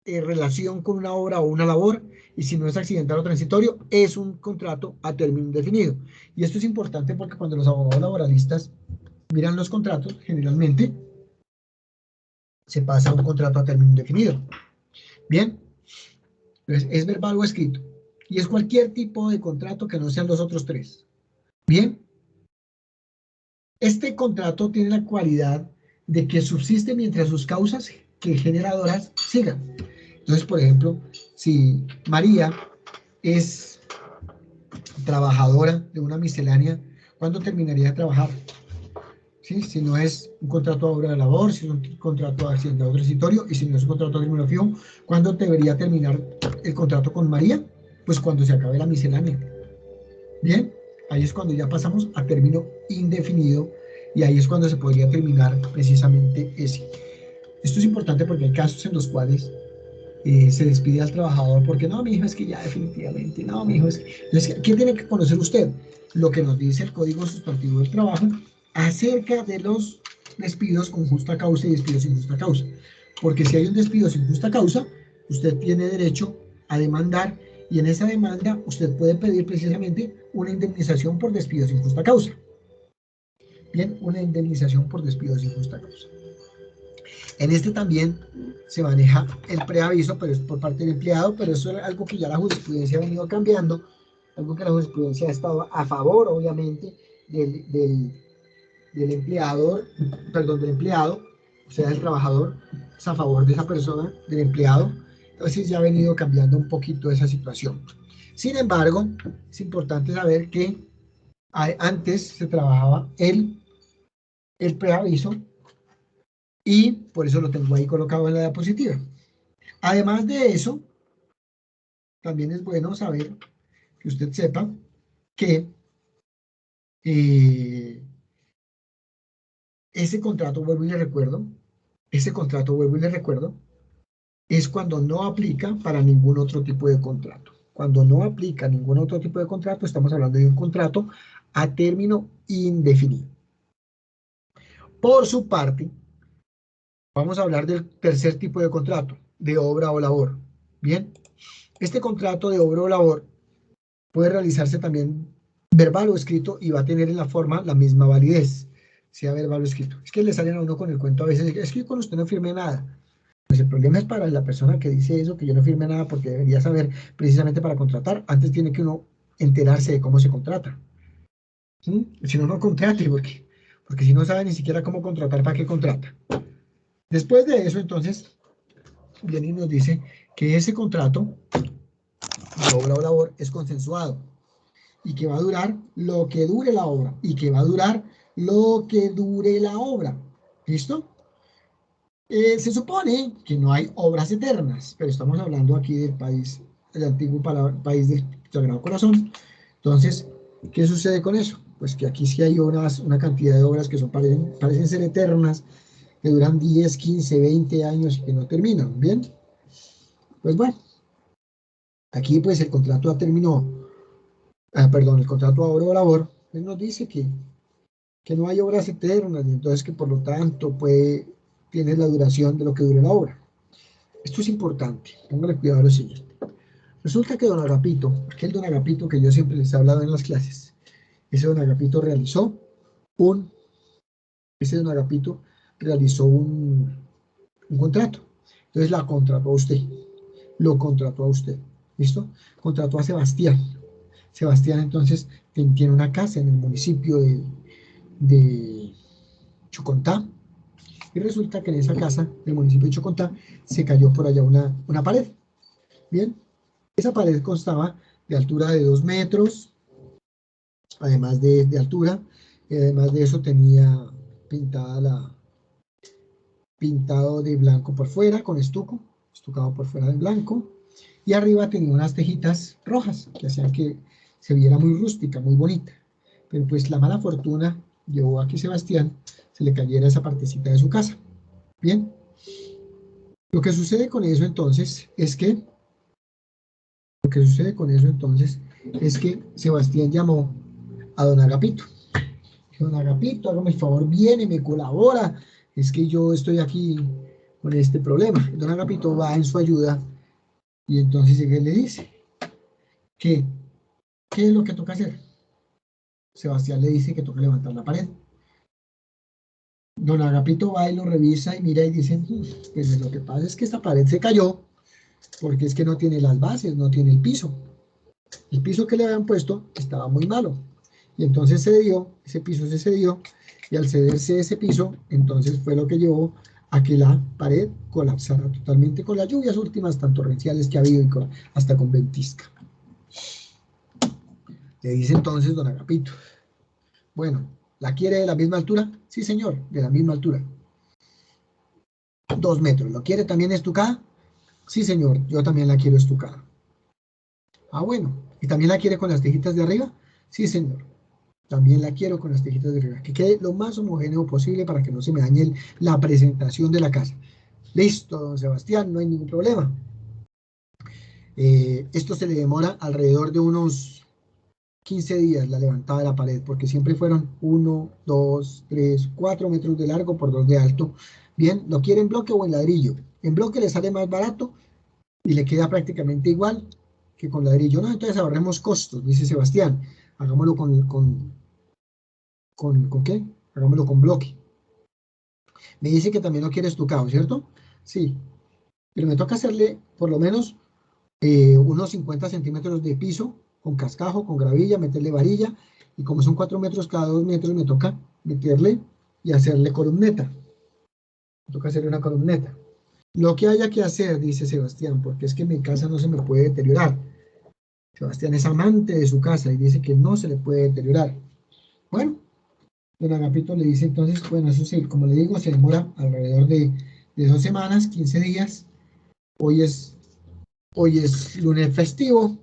relación con una obra o una labor, y si no es accidental o transitorio, es un contrato a término indefinido. Y esto es importante porque cuando los abogados laboralistas miran los contratos, generalmente se pasa a un contrato a término indefinido. Bien, entonces es verbal o escrito. Y es cualquier tipo de contrato que no sean los otros tres. Bien, este contrato tiene la cualidad de que subsiste mientras sus causas que generadoras sigan. Entonces, por ejemplo, si María es trabajadora de una miscelánea, ¿cuándo terminaría de trabajar? ¿Sí? Si no es un contrato a obra de labor, si es un contrato accidental o transitorio, y si no es un contrato a término fijo, ¿cuándo debería terminar el contrato con María? Pues cuando se acabe la miscelánea. Bien, ahí es cuando ya pasamos a término indefinido y ahí es cuando se podría terminar precisamente ese. Esto es importante porque hay casos en los cuales se despide al trabajador porque no, mi hijo, es que ya definitivamente, no, mi hijo, es que... Entonces, ¿qué tiene que conocer usted? Lo que nos dice el Código Sustantivo del Trabajo acerca de los despidos con justa causa y despidos sin justa causa. Porque si hay un despido sin justa causa, usted tiene derecho a demandar y en esa demanda usted puede pedir precisamente una indemnización por despido sin justa causa. Bien, una indemnización por despido sin justa causa. En este también se maneja el preaviso, pero es por parte del empleado, pero eso es algo que ya la jurisprudencia ha venido cambiando, algo que la jurisprudencia ha estado a favor, obviamente, del empleador, perdón, del empleado, o sea, del trabajador, es a favor de esa persona, del empleado. Entonces ya ha venido cambiando un poquito esa situación. Sin embargo, es importante saber que antes se trabajaba el preaviso y por eso lo tengo ahí colocado en la diapositiva. Además de eso, también es bueno saber que usted sepa que ese contrato, vuelvo y le recuerdo, es cuando no aplica para ningún otro tipo de contrato. Cuando no aplica ningún otro tipo de contrato, estamos hablando de un contrato a término indefinido. Por su parte, vamos a hablar del tercer tipo de contrato, de obra o labor. Bien, este contrato de obra o labor puede realizarse también verbal o escrito y va a tener en la forma la misma validez, sea verbal o escrito. Es que le salen a uno con el cuento a veces, es que con usted no firme nada. Pues el problema es para la persona que dice eso, que yo no firme nada porque debería saber precisamente para contratar. Antes tiene que uno enterarse de cómo se contrata. ¿Sí? Si no, no contrate, porque si no sabe ni siquiera cómo contratar, ¿para qué contrata? Después de eso, entonces, viene y nos dice que ese contrato de obra o labor es consensuado y que va a durar lo que dure la obra y que va a durar lo que dure la obra. ¿Listo? Se supone que no hay obras eternas, pero estamos hablando aquí del país, el antiguo país del Sagrado Corazón. Entonces, ¿qué sucede con eso? Pues que aquí sí hay una cantidad de obras que parecen ser eternas, que duran 10, 15, 20 años y que no terminan, ¿bien? Pues bueno, aquí pues el contrato terminó, perdón, el contrato a obra o labor, pues nos dice que no hay obras eternas, y entonces que por lo tanto tiene la duración de lo que dure la obra. Esto es importante, póngale cuidado a lo siguiente. Resulta que don Agapito, aquel don Agapito que yo siempre les he hablado en las clases, ese don Agapito un, ese don Agapito realizó un contrato. Entonces la contrató a usted, lo contrató a usted, ¿listo? Contrató a Sebastián. Sebastián entonces tiene una casa en el municipio de Chocontá, y resulta que en esa casa del municipio de Chocontá se cayó por allá una pared. Bien, esa pared constaba de altura de 2 metros, además de altura, y además de eso tenía pintado de blanco por fuera, con estucado por fuera de blanco, y arriba tenía unas tejitas rojas que hacían que se viera muy rústica, muy bonita. Pero pues la mala fortuna llevó a que Sebastián se le cayera esa partecita de su casa. Bien, lo que sucede con eso entonces es que Sebastián llamó a don Agapito. Dijo, don Agapito, hágame el favor, viene, me colabora, es que yo estoy aquí con este problema. Don Agapito va en su ayuda y entonces él le dice, ¿qué es lo que toca hacer? Sebastián le dice que toca levantar la pared. Don Agapito va y lo revisa y mira y dice, pues lo que pasa es que esta pared se cayó porque es que no tiene las bases, no tiene el piso. El piso que le habían puesto estaba muy malo. Y entonces ese piso se cedió, y al cederse ese piso, entonces fue lo que llevó a que la pared colapsara totalmente con las lluvias últimas tan torrenciales que ha habido y hasta con ventisca. Le dice entonces don Agapito, bueno, ¿la quiere de la misma altura? Sí, señor, de la misma altura. 2 metros. ¿Lo quiere también estucada? Sí, señor, yo también la quiero estucada. Ah, bueno. ¿Y también la quiere con las tejitas de arriba? Sí, señor. También la quiero con las tejitas de arriba. Que quede lo más homogéneo posible para que no se me dañe la presentación de la casa. Listo, don Sebastián, no hay ningún problema. Esto se le demora alrededor de unos 15 días la levantada de la pared, porque siempre fueron 1, 2, 3, 4 metros de largo por 2 de alto. Bien, ¿lo quiere en bloque o en ladrillo? En bloque le sale más barato y le queda prácticamente igual que con ladrillo. No, entonces ahorremos costos, dice Sebastián. Hagámoslo ¿con qué? Hagámoslo con bloque. Me dice que también lo quiere estucado, ¿cierto? Sí, pero me toca hacerle por lo menos unos 50 centímetros de piso con cascajo, con gravilla, meterle varilla, y como son 4 metros cada 2 metros, me toca meterle y hacerle columneta. Me toca hacerle una columneta. Lo que haya que hacer, dice Sebastián, porque es que mi casa no se me puede deteriorar. Sebastián es amante de su casa y dice que no se le puede deteriorar. Bueno, don Agapito le dice entonces, bueno, eso sí, como le digo, se demora alrededor de 2 semanas, 15 días. Hoy es lunes festivo,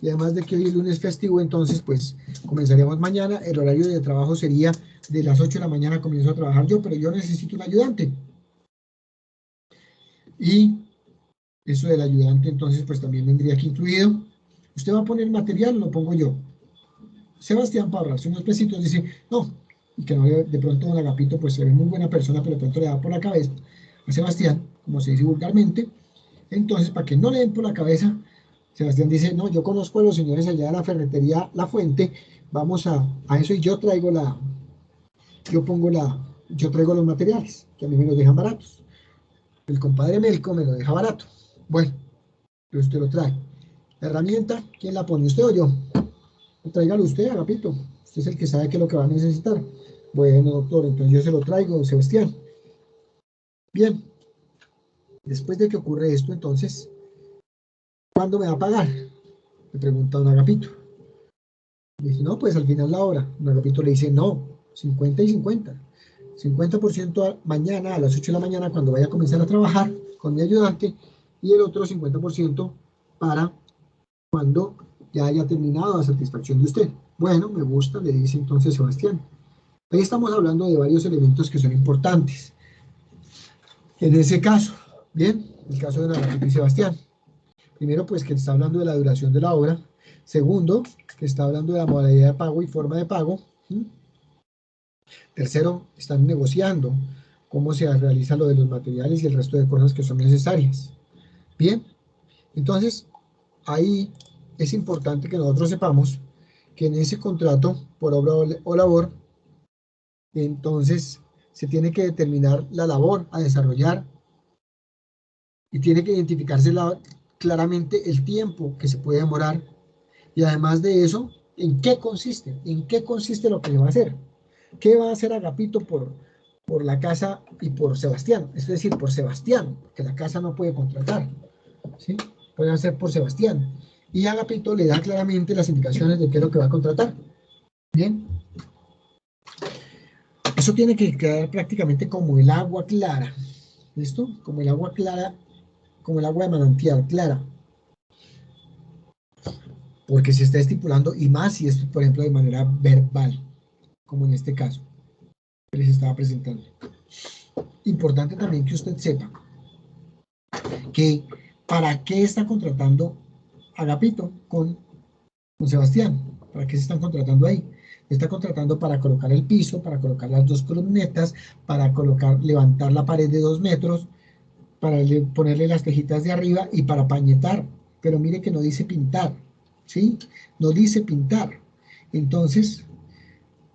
y además de que hoy es lunes festivo, entonces pues comenzaríamos mañana. El horario de trabajo sería de las 8 de la mañana comienzo a trabajar yo, pero yo necesito un ayudante. Y eso del ayudante entonces pues también vendría aquí incluido. ¿Usted va a poner material o lo pongo yo? Sebastián, para ahorrarse unos pesitos, dice, no, y que no, de pronto don Agapito pues se ve muy buena persona, pero de pronto le da por la cabeza a Sebastián, como se dice vulgarmente. Entonces, para que no le den por la cabeza, Sebastián dice, no, yo conozco a los señores allá de la ferretería La Fuente, vamos a eso y yo traigo los materiales, que a mí me los dejan baratos. El compadre Melco me lo deja barato. Bueno, pero usted lo trae. La herramienta, ¿quién la pone, usted o yo? Tráigalo usted, Agapito. Usted es el que sabe qué es lo que va a necesitar. Bueno, doctor, entonces yo se lo traigo, Sebastián. Bien, después de que ocurre esto, entonces, ¿cuándo me va a pagar? Le pregunta a don Agapito. Le dice, no, pues al final la hora. Don Agapito le dice, no, 50 y 50. 50% mañana a las 8 de la mañana cuando vaya a comenzar a trabajar con mi ayudante y el otro 50% para cuando ya haya terminado a satisfacción de usted. Bueno, me gusta, le dice entonces Sebastián. Ahí estamos hablando de varios elementos que son importantes. En ese caso, bien, el caso de Don Agapito y Sebastián. Primero, pues que está hablando de la duración de la obra. Segundo, que está hablando de la modalidad de pago y forma de pago. Tercero, están negociando cómo se realiza lo de los materiales y el resto de cosas que son necesarias. Bien, entonces ahí es importante que nosotros sepamos que en ese contrato por obra o labor, entonces se tiene que determinar la labor a desarrollar y tiene que identificarse claramente el tiempo que se puede demorar y además de eso, ¿en qué consiste? ¿En qué consiste lo que se va a hacer? ¿Qué va a hacer Agapito por la casa y por Sebastián? Es decir, por Sebastián, que la casa no puede contratar, ¿sí? Puede hacer por Sebastián. Y Agapito le da claramente las indicaciones de qué es lo que va a contratar. Bien. Eso tiene que quedar prácticamente como el agua clara. ¿Listo? Como el agua clara, como el agua de manantial clara. Porque se está estipulando, y más si es, por ejemplo, de manera verbal, como en este caso que les estaba presentando. Importante también que usted sepa que para qué está contratando Agapito con Sebastián, para qué se están contratando ahí. Está contratando para colocar el piso, para colocar las dos columnetas, para levantar la pared de 2 metros, para ponerle las tejitas de arriba y para pañetar. Pero mire que no dice pintar, ¿sí? No dice pintar. Entonces,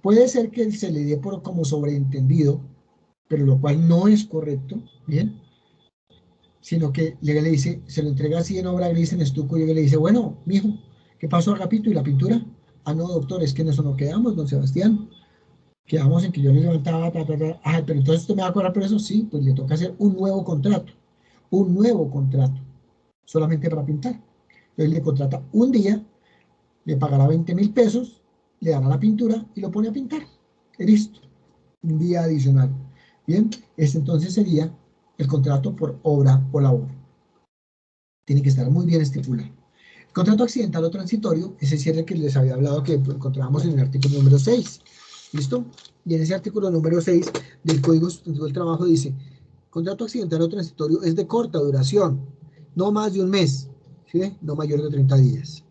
puede ser que se le dé por como sobreentendido, pero lo cual no es correcto, ¿bien? Sino que le dice, se lo entrega así en obra gris, en estuco, y le dice, bueno, mijo, ¿qué pasó, Agapito? ¿Y la pintura? Ah, no, doctor, es que en eso no quedamos, don Sebastián. Quedamos en que yo le levantaba, Ah, pero entonces usted me va a cobrar por eso. Sí, pues le toca hacer un nuevo contrato, solamente para pintar. Entonces le contrata un día, le pagará 20.000 pesos, le dará la pintura y lo pone a pintar. Listo, un día adicional. Bien, este entonces sería el contrato por obra o labor. Tiene que estar muy bien estipulado. El contrato accidental o transitorio es el cierre que les había hablado que encontrábamos en el artículo número 6. ¿Listo? Y en ese artículo número 6 del Código Sustantivo del Trabajo dice, contrato accidental o transitorio es de corta duración, no más de un mes, ¿sí? No mayor de 30 días.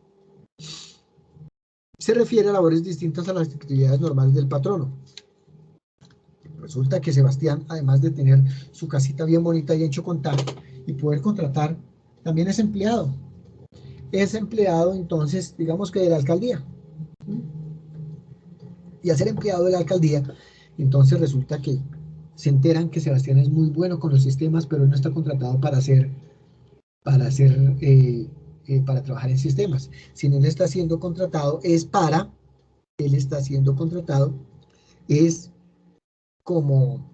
Se refiere a labores distintas a las actividades normales del patrono. Resulta que Sebastián, además de tener su casita bien bonita y en Chocontá y poder contratar, también es empleado. Es empleado entonces, digamos que de la alcaldía. Y al ser empleado de la alcaldía, entonces resulta que se enteran que Sebastián es muy bueno con los sistemas, pero no está contratado para trabajar en sistemas. Si no él está siendo contratado él está siendo contratado es como,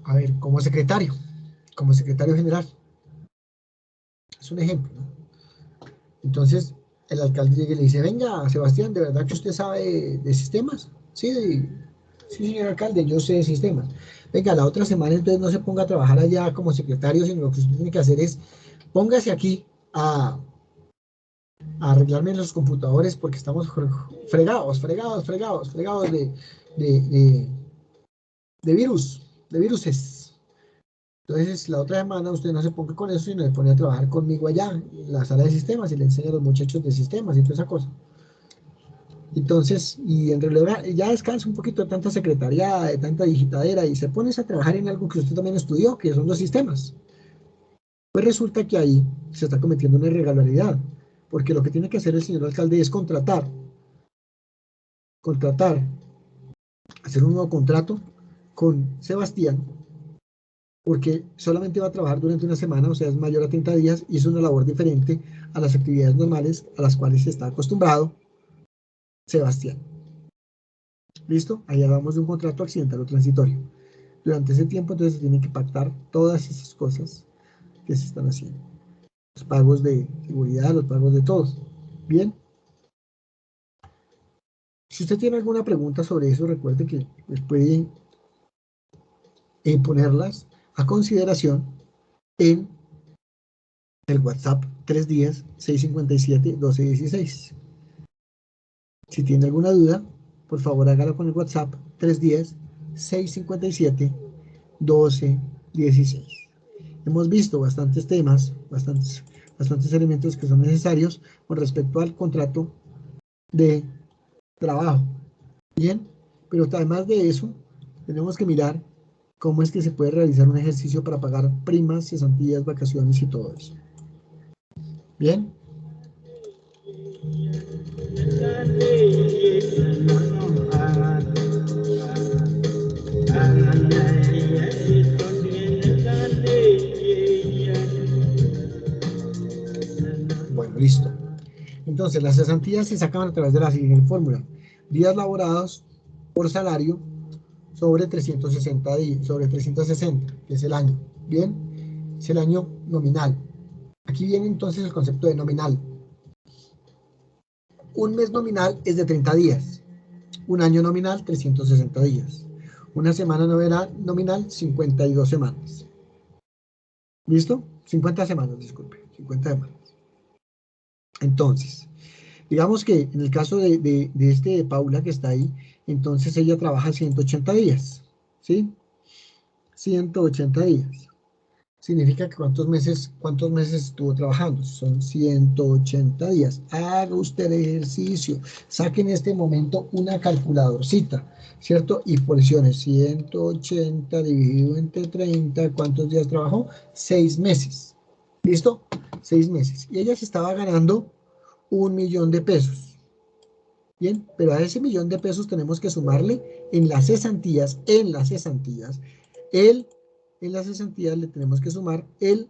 a ver, como secretario general. Es un ejemplo, ¿no? Entonces, el alcalde llega y le dice, venga, Sebastián, ¿de verdad que usted sabe de sistemas? Sí, sí, señor alcalde, yo sé de sistemas. Venga, la otra semana entonces no se ponga a trabajar allá como secretario, sino lo que usted tiene que hacer es, póngase aquí a arreglarme los computadores porque estamos fregados de, de, de virus, de viruses. Entonces, la otra semana usted no se ponga con eso, sino se pone a trabajar conmigo allá en la sala de sistemas y le enseña a los muchachos de sistemas y toda esa cosa. Entonces, y en realidad ya descansa un poquito de tanta secretariada, de tanta digitadera y se pone a trabajar en algo que usted también estudió, que son los sistemas. Pues resulta que ahí se está cometiendo una irregularidad, porque lo que tiene que hacer el señor alcalde es contratar, hacer un nuevo contrato con Sebastián, porque solamente va a trabajar durante una semana, o sea, es mayor a 30 días, y es una labor diferente a las actividades normales a las cuales está acostumbrado Sebastián. ¿Listo? Ahí hablamos de un contrato accidental o transitorio. Durante ese tiempo, entonces, se tienen que pactar todas esas cosas que se están haciendo. los pagos de seguridad, los pagos de todos. Bien. Si usted tiene alguna pregunta sobre eso, recuerde que puede ponerlas a consideración en el WhatsApp 310-657-1216. Si tiene alguna duda, por favor hágalo con el WhatsApp 310-657-1216. Hemos visto bastantes temas, bastantes elementos que son necesarios con respecto al contrato de trabajo. Bien, pero además de eso, tenemos que mirar cómo es que se puede realizar un ejercicio para pagar primas, cesantías, vacaciones y todo eso. Bien. Bueno, listo. Entonces, las cesantías se sacan a través de la siguiente fórmula. Días laborados por salario sobre 360 días, sobre 360, que es el año. Bien, es el año nominal. Aquí viene entonces el concepto de nominal. Un mes nominal es de 30 días. Un año nominal, 360 días. Una semana nominal, 52 semanas. ¿Listo? 50 semanas, disculpe. 50 semanas. Entonces, digamos que en el caso de Paula que está ahí, entonces ella trabaja 180 días. ¿Sí? 180 días. Significa que cuántos meses estuvo trabajando. Son 180 días. Haga usted el ejercicio. Saque en este momento una calculadorcita, ¿cierto? Y porciones. 180 dividido entre 30. ¿Cuántos días trabajó? 6 meses. ¿Listo? 6 meses. Y ella se estaba ganando 1.000.000 de pesos. Bien, pero a ese 1.000.000 de pesos tenemos que sumarle en las cesantías, en las cesantías le tenemos que sumar el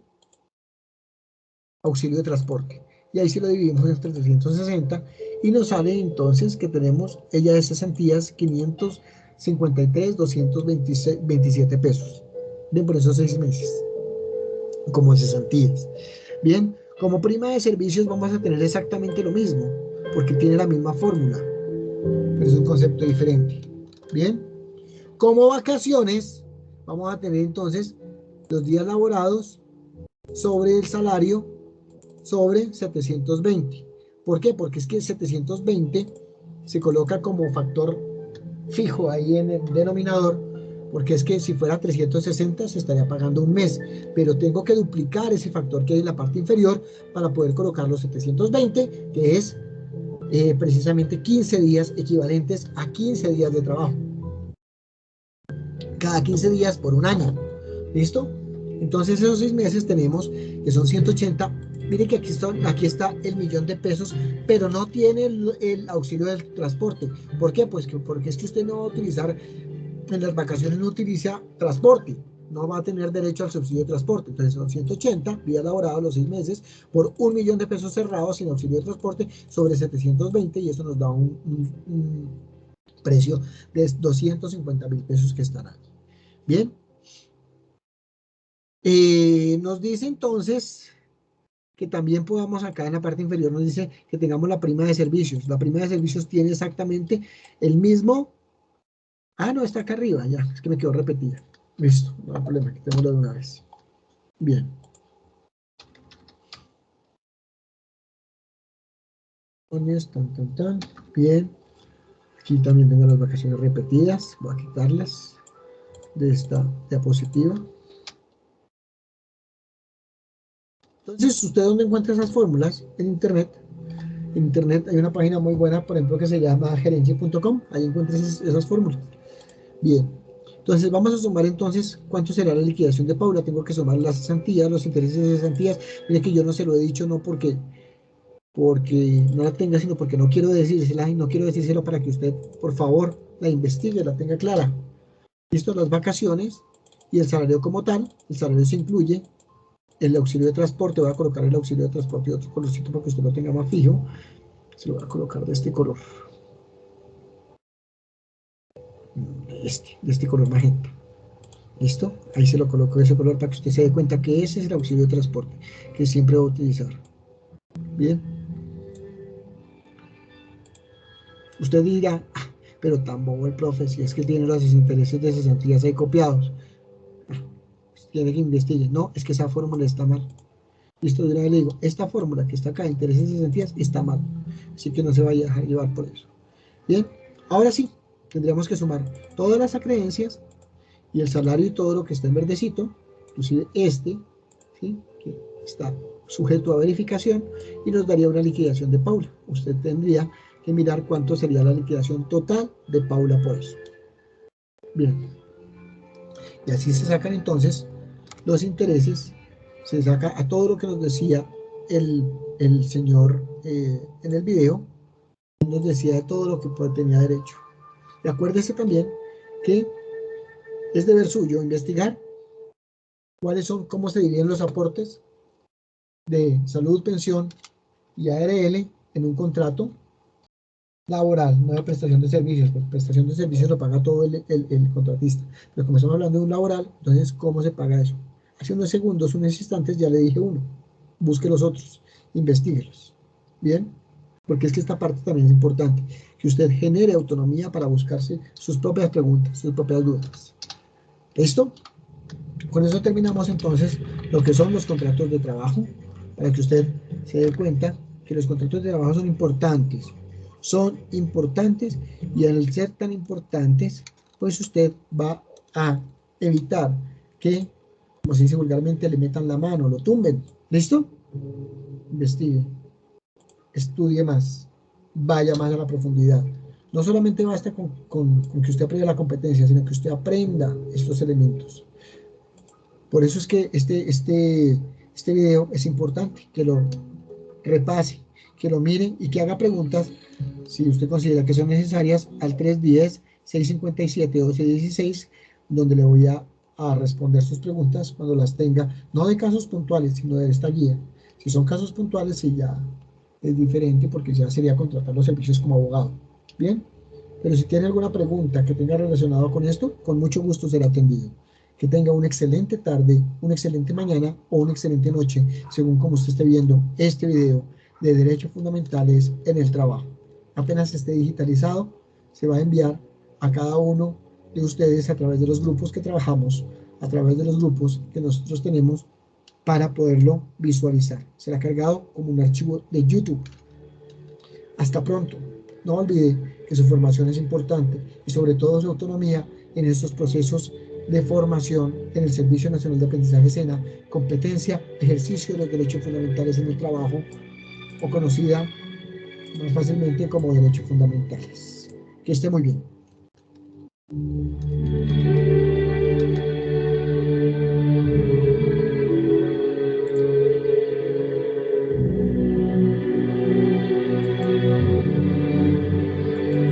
auxilio de transporte. Y ahí sí lo dividimos entre 360 y nos sale entonces que tenemos ella de cesantías 553,227 pesos. Bien, por esos 6 meses. Como cesantías. Bien, como prima de servicios vamos a tener exactamente lo mismo, porque tiene la misma fórmula, pero es un concepto diferente. Bien, como vacaciones vamos a tener entonces los días laborados sobre el salario sobre 720. ¿Por qué? Porque es que 720 se coloca como factor fijo ahí en el denominador, porque es que si fuera 360 se estaría pagando un mes, pero tengo que duplicar ese factor que hay en la parte inferior para poder colocar los 720, que es precisamente 15 días equivalentes a 15 días de trabajo. Cada 15 días por un año. ¿Listo? Entonces esos 6 meses tenemos que son 180. Mire que aquí está el 1.000.000 de pesos, pero no tiene el auxilio del transporte. ¿Por qué? Pues porque es que usted no va a utilizar, en las vacaciones no utiliza transporte, no va a tener derecho al subsidio de transporte. Entonces son 180 días laborados los 6 meses por 1.000.000 de pesos cerrados sin auxilio de transporte sobre 720, y eso nos da un precio de 250.000 pesos que están ahí. Bien. Nos dice entonces que también podamos, acá en la parte inferior nos dice que tengamos la prima de servicios. La prima de servicios tiene exactamente el mismo. Ah, no, está acá arriba, ya, es que me quedó repetida. Listo, no hay problema, quitémoslo de una vez. Bien. Bien. Aquí también tengo las vacaciones repetidas. Voy a quitarlas de esta diapositiva. Entonces, ¿usted dónde encuentra esas fórmulas? En Internet. En Internet hay una página muy buena, por ejemplo, que se llama gerencia.com. Ahí encuentras esas fórmulas. Bien. Entonces, vamos a sumar entonces cuánto será la liquidación de Paula. Tengo que sumar las cesantías, los intereses de cesantías. Mire que yo no se lo he dicho, no porque no la tenga, sino porque no quiero decírsela, y no quiero decírselo para que usted, por favor, la investigue, la tenga clara. Listo, las vacaciones y el salario como tal. El salario se incluye el auxilio de transporte. Voy a colocar el auxilio de transporte de otro colorcito para que usted lo tenga más fijo. Se lo voy a colocar de este color. De este color magenta. ¿Listo? Ahí se lo coloco ese color para que usted se dé cuenta que ese es el auxilio de transporte que siempre va a utilizar. Bien. Usted dirá, ah, pero tan bobo el profe, si es que tiene los intereses de cesantías ahí copiados. Ah, pues tiene que investigar. No, es que esa fórmula está mal. Listo, yo le digo, esta fórmula que está acá, intereses de cesantías, está mal. Así que no se vaya a dejar llevar por eso. Bien, ahora sí, tendríamos que sumar todas las acreencias y el salario y todo lo que está en verdecito, inclusive este, ¿sí? Que está sujeto a verificación y nos daría una liquidación de Paula. Usted tendría que mirar cuánto sería la liquidación total de Paula por eso. Bien, y así se sacan entonces los intereses, se saca a todo lo que nos decía el señor en el video, nos decía de todo lo que tenía derecho. Y acuérdese también que es deber suyo investigar cuáles son, cómo se dividen los aportes de salud, pensión y ARL en un contrato laboral, no de prestación de servicios, porque prestación de servicios lo paga todo el contratista. Pero como estamos hablando de un laboral, entonces, ¿cómo se paga eso? Hace unos segundos, unos instantes, ya le dije uno. Busque los otros, investiguelos. ¿Bien? Porque es que esta parte también es importante, que usted genere autonomía para buscarse sus propias preguntas, sus propias dudas. ¿Listo? Con eso terminamos entonces lo que son los contratos de trabajo, para que usted se dé cuenta que los contratos de trabajo son importantes y al ser tan importantes, pues usted va a evitar que, como se dice vulgarmente, le metan la mano, lo tumben. ¿Listo? Investigue, estudie más, vaya más a la profundidad. No solamente basta con que usted aprenda la competencia, sino que usted aprenda estos elementos. Por eso es que este video es importante, que lo repase, que lo mire y que haga preguntas, si usted considera que son necesarias, al 310-657-1216, donde le voy a responder sus preguntas cuando las tenga, no de casos puntuales, sino de esta guía. Si son casos puntuales, sí ya es diferente porque ya sería contratar los servicios como abogado. Bien, pero si tiene alguna pregunta que tenga relacionado con esto, con mucho gusto será atendido. Que tenga una excelente tarde, una excelente mañana o una excelente noche, según como usted esté viendo este video de derechos fundamentales en el trabajo. Apenas esté digitalizado, se va a enviar a cada uno de ustedes a través de los grupos que trabajamos, a través de los grupos que nosotros tenemos para poderlo visualizar. Será cargado como un archivo de YouTube. Hasta pronto. No olvide que su formación es importante y sobre todo su autonomía en estos procesos de formación en el Servicio Nacional de Aprendizaje SENA, competencia, ejercicio de los derechos fundamentales en el trabajo, o conocida más fácilmente como derechos fundamentales. Que esté muy bien.